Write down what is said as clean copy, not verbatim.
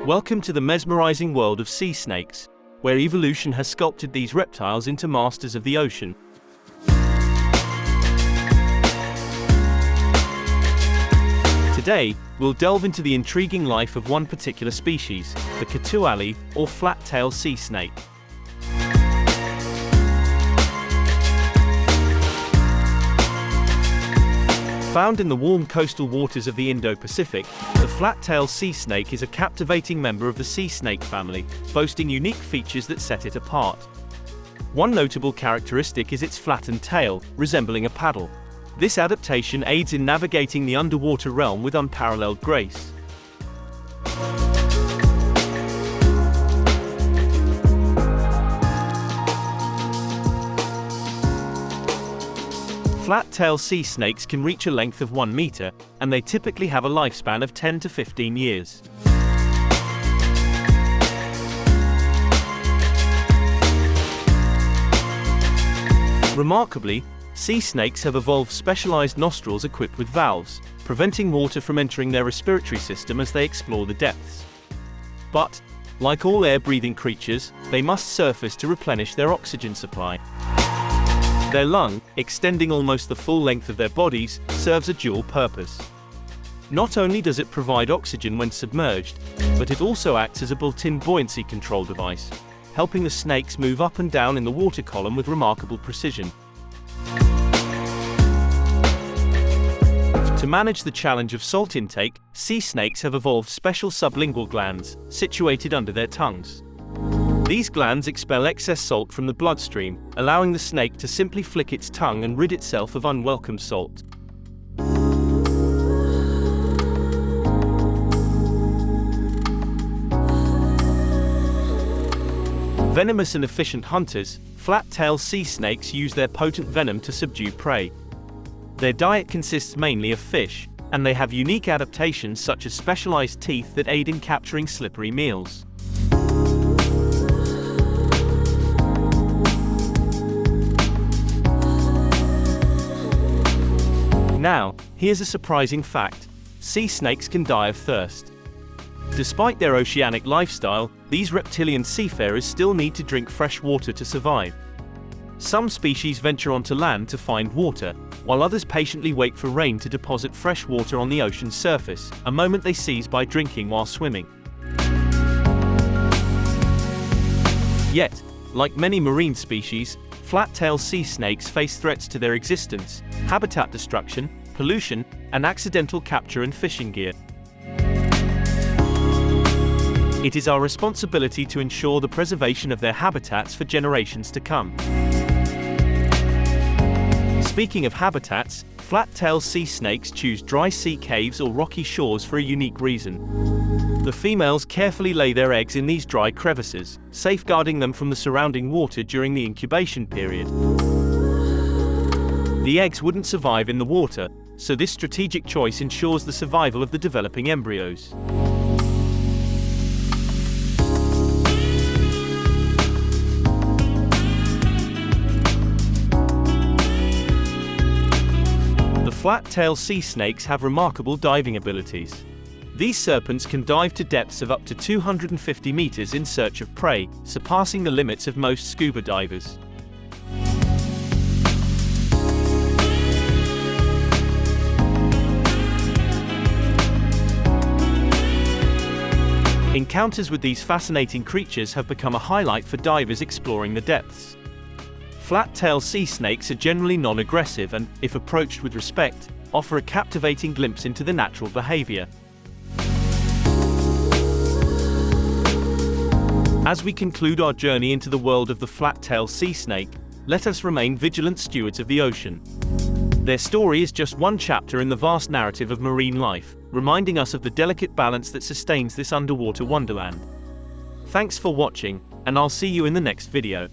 Welcome to the mesmerizing world of sea snakes, where evolution has sculpted these reptiles into masters of the ocean. Today, we'll delve into the intriguing life of one particular species, the Katuali, or flat-tailed sea snake. Found in the warm coastal waters of the Indo-Pacific, the flat-tailed sea snake is a captivating member of the sea snake family, boasting unique features that set it apart. One notable characteristic is its flattened tail, resembling a paddle. This adaptation aids in navigating the underwater realm with unparalleled grace. Flat-tailed sea snakes can reach a length of 1 meter, and they typically have a lifespan of 10 to 15 years. Remarkably, sea snakes have evolved specialized nostrils equipped with valves, preventing water from entering their respiratory system as they explore the depths. But, like all air-breathing creatures, they must surface to replenish their oxygen supply. Their lung, extending almost the full length of their bodies, serves a dual purpose. Not only does it provide oxygen when submerged, but it also acts as a built-in buoyancy control device, helping the snakes move up and down in the water column with remarkable precision. To manage the challenge of salt intake, sea snakes have evolved special sublingual glands, situated under their tongues. These glands expel excess salt from the bloodstream, allowing the snake to simply flick its tongue and rid itself of unwelcome salt. Venomous and efficient hunters, flat-tailed sea snakes use their potent venom to subdue prey. Their diet consists mainly of fish, and they have unique adaptations such as specialized teeth that aid in capturing slippery meals. Now, here's a surprising fact: sea snakes can die of thirst. Despite their oceanic lifestyle, these reptilian seafarers still need to drink fresh water to survive. Some species venture onto land to find water, while others patiently wait for rain to deposit fresh water on the ocean's surface, a moment they seize by drinking while swimming. Yet, like many marine species, flat-tailed sea snakes face threats to their existence: habitat destruction, pollution, and accidental capture and fishing gear. It is our responsibility to ensure the preservation of their habitats for generations to come. Speaking of habitats, flat-tailed sea snakes choose dry sea caves or rocky shores for a unique reason. The females carefully lay their eggs in these dry crevices, safeguarding them from the surrounding water during the incubation period. The eggs wouldn't survive in the water, so this strategic choice ensures the survival of the developing embryos. The flat-tailed sea snakes have remarkable diving abilities. These serpents can dive to depths of up to 250 meters in search of prey, surpassing the limits of most scuba divers. Encounters with these fascinating creatures have become a highlight for divers exploring the depths. Flat-tailed sea snakes are generally non-aggressive and, if approached with respect, offer a captivating glimpse into their natural behavior. As we conclude our journey into the world of the flat-tailed sea snake, let us remain vigilant stewards of the ocean. Their story is just one chapter in the vast narrative of marine life, reminding us of the delicate balance that sustains this underwater wonderland. Thanks for watching, and I'll see you in the next video.